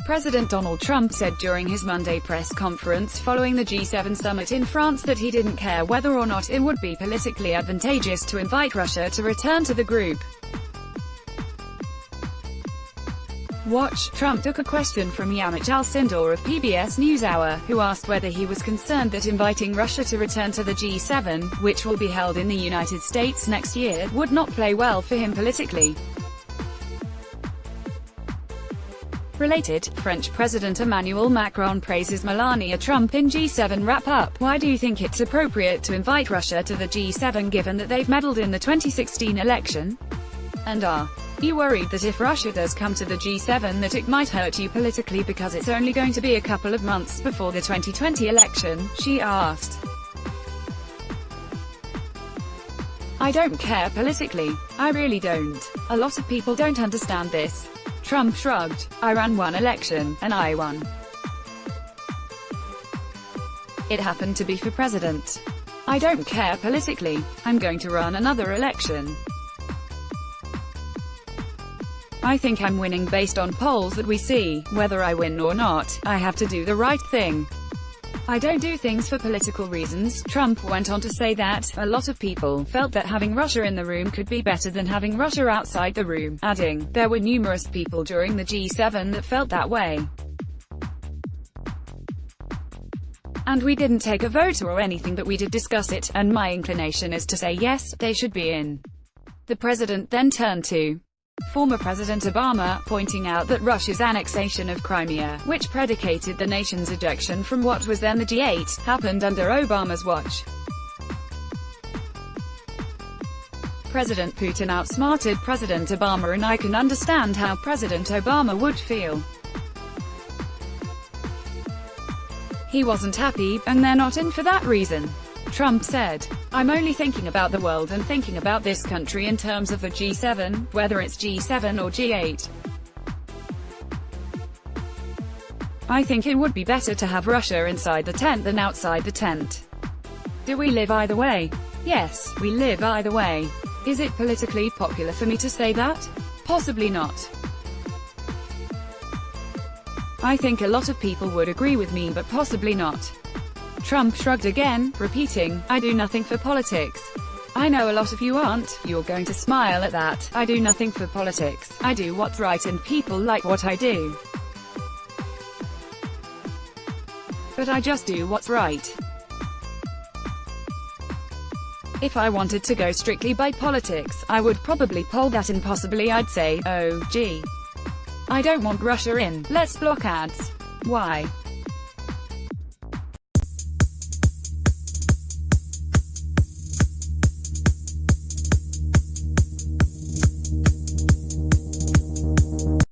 President Donald Trump said during his Monday press conference following the G7 summit in France that he didn't care whether or not it would be politically advantageous to invite Russia to return to the group. Watch. Trump took a question from Yamich Al-Sindor of PBS NewsHour, who asked whether he was concerned that inviting Russia to return to the G7, which will be held in the United States next year, would not play well for him politically. Related, French President Emmanuel Macron praises Melania Trump in G7 wrap-up. Why do you think it's appropriate to invite Russia to the G7 given that they've meddled in the 2016 election? And are you worried that if Russia does come to the G7 that it might hurt you politically because it's only going to be a couple of months before the 2020 election? She asked. I don't care politically. I really don't. A lot of people don't understand this. Trump shrugged. I ran one election, and I won. It happened to be for president. I don't care politically. I'm going to run another election. I think I'm winning based on polls that we see. Whether I win or not, I have to do the right thing. I don't do things for political reasons. Trump went on to say that a lot of people felt that having Russia in the room could be better than having Russia outside the room, adding, there were numerous people during the G7 that felt that way. And we didn't take a vote or anything, but we did discuss it, and my inclination is to say yes, they should be in. The president then turned to former President Obama, pointing out that Russia's annexation of Crimea, which predicated the nation's ejection from what was then the G8, happened under Obama's watch. President Putin outsmarted President Obama, and I can understand how President Obama would feel. He wasn't happy, and they're not in for that reason. Trump said, I'm only thinking about the world and thinking about this country in terms of the G7, whether it's G7 or G8. I think it would be better to have Russia inside the tent than outside the tent. Do we live either way? Yes, we live either way. Is it politically popular for me to say that? Possibly not. I think a lot of people would agree with me, but possibly not. Trump shrugged again, repeating, I do nothing for politics. I know a lot of you aren't. You're going to smile at that. I do nothing for politics. I do what's right and people like what I do. But I just do what's right. If I wanted to go strictly by politics, I would probably poll that, and possibly I'd say, oh, gee, I don't want Russia in, let's block ads. Why?